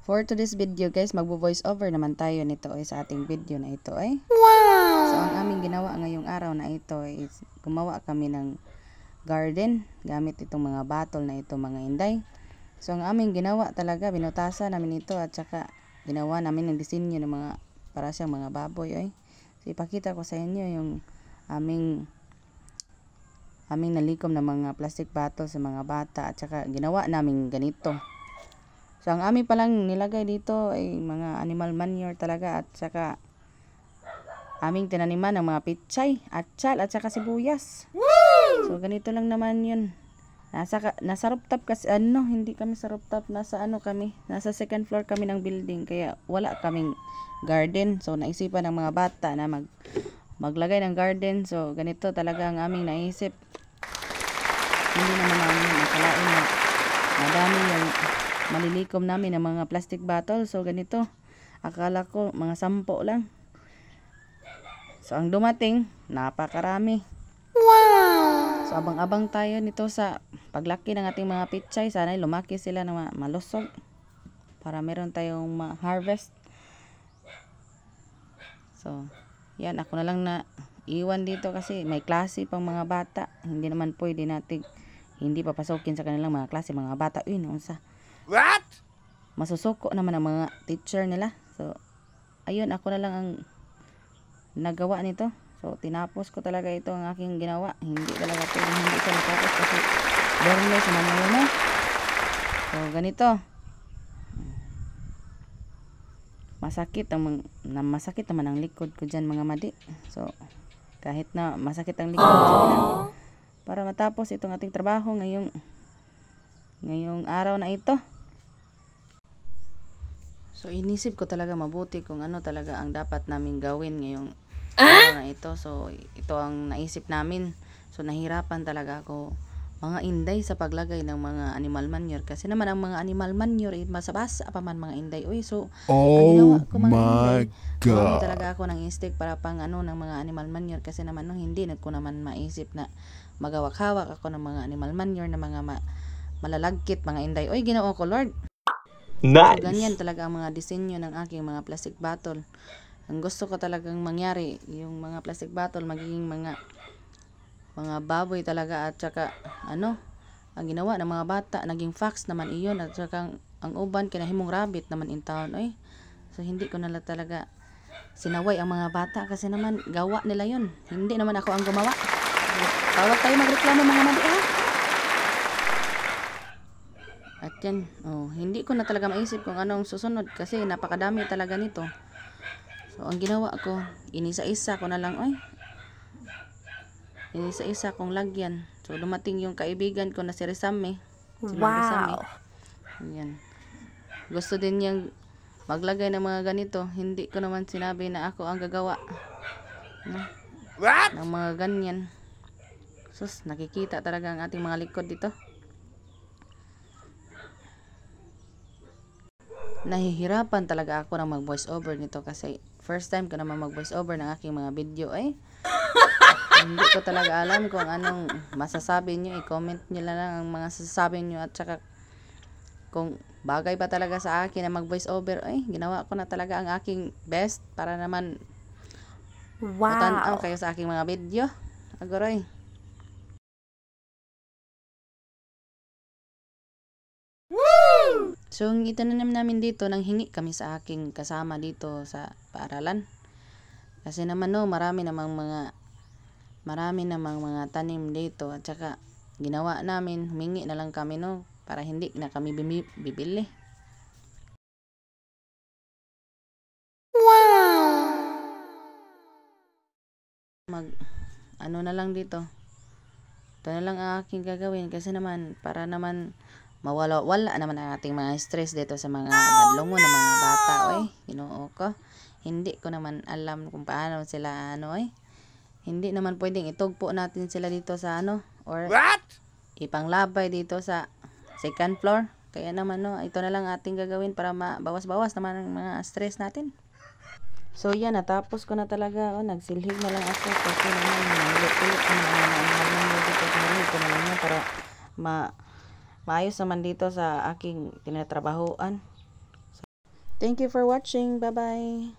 For today's video guys, magvo-voice over naman tayo nito sa ating video na ito ay. Wow! So ang aming ginawa ngayong araw na ito is gumawa kami ng garden gamit itong mga bottle na ito mga inday. So ang aming ginawa talaga, binutasan namin ito at saka ginawa namin ng disenyo ng mga para siyang mga baboy ay. So ipakita ko sa inyo yung aming nalikom na mga plastic bottle sa mga bata at saka ginawa namin ganito. So ang amin palang nilagay dito ay mga animal manure talaga at saka aming tinaniman ng mga pichay, atsal at saka sibuyas. Woo! So ganito lang naman yun. Nasa rooftop kasi hindi kami sa rooftop, nasa second floor kami ng building kaya wala kaming garden. So naisipan ng mga bata na maglagay ng garden. So ganito talaga ang aming naisip. Hindi naman namin nakalain na madami yung malilikom namin ng mga plastic bottle. So ganito, akala ko mga 10 lang. So ang dumating, napakarami. Wow! So abang-abang tayo nito sa paglaki ng ating mga pichay. Sana lumaki sila na malusog para meron tayong ma-harvest. So yan, ako na lang na iwan dito kasi may klase pang mga bata. Hindi naman pwede natin hindi papasokin sa kanilang mga klase mga bata. Uy, naunsa. What? Masusuko naman ang mga teacher nila. So, ayun, ako na lang ang nagawa nito. So, tinapos ko talaga ito ang aking ginawa. Hindi talaga pwede hindi ko natapos kasi bornless naman ngayon na. So, ganito. Masakit naman ang likod ko dyan mga madi. So, kahit na masakit ang likod ko para matapos itong ating trabaho ngayong araw na ito. So inisip ko talaga mabuti kung ano talaga ang dapat namin gawin ngayong araw na ito. So ito ang naisip namin. So nahirapan talaga ako mga inday sa paglagay ng mga animal manure kasi naman ang mga animal manure masabasa pa man mga inday. Uy, so ang ginawa ko mga inday, gawin talaga ako ng instinct para pang ng mga animal manure kasi naman hindi ko naman maisip na magawak-hawak ako ng mga animal manure na mga malalagkit mga inday. Uy, ginawa ko Lord. Nice. So, ganyan talaga ang mga disenyo ng aking mga plastic bottle. Ang gusto ko talagang mangyari, yung mga plastic bottle magiging mga baboy talaga at saka ang ginawa ng mga bata naging fox naman iyon at saka ang uban kinahimong rabbit naman in town. Oy. So hindi ko na talaga sinaway ang mga bata kasi naman gawa nila yun. Hindi naman ako ang gumawa. Tawag tayo magreklamo mga madi At yan, hindi ko na talaga maisip kung anong susunod kasi napakadami talaga nito. So ang ginawa ko, inisa-isa ko na lang, inisa-isa kong lagyan. So dumating yung kaibigan ko na si Rizame. Wow! Yan. Gusto din niyang maglagay ng mga ganito. Hindi ko naman sinabi na ako ang gagawa ng mga ganyan. Sus, nakikita talaga ang ating mga likod dito. Nahihirapan talaga ako na mag-voice over nito kasi first time ko naman mag-voice over ng aking mga video hindi ko talaga alam kung anong masasabi nyo. I-comment nyo lang ang mga sasabi nyo at saka kung bagay ba talaga sa akin na mag-voice over. Ginawa ko na talaga ang aking best para naman matanaw kayo sa aking mga video. Agoroy. So, itinanim namin dito, nang hingi kami sa aking kasama dito sa paaralan. Kasi naman marami namang mga tanim dito at saka ginawa namin, humingi na lang kami para hindi na kami bibili. Wow! Na lang dito. Ito na lang ang aking gagawin kasi naman para naman wala naman ang ating mga stress dito sa mga badlongon ng mga bata. Ginoo ko. Hindi ko naman alam kung paano sila hindi naman pwedeng itugpo natin sila dito sa or ipanglabay dito sa second floor. Kaya naman ito na lang ating gagawin para mabawas-bawas naman ang mga stress natin. So yan, natapos ko na talaga. Nagsilhig na lang ako kasi naman ulit-ulit ang mga dito sa hilid ko na lang yan para maayos naman dito sa aking tinatrabahoan. Thank you for watching. Bye-bye.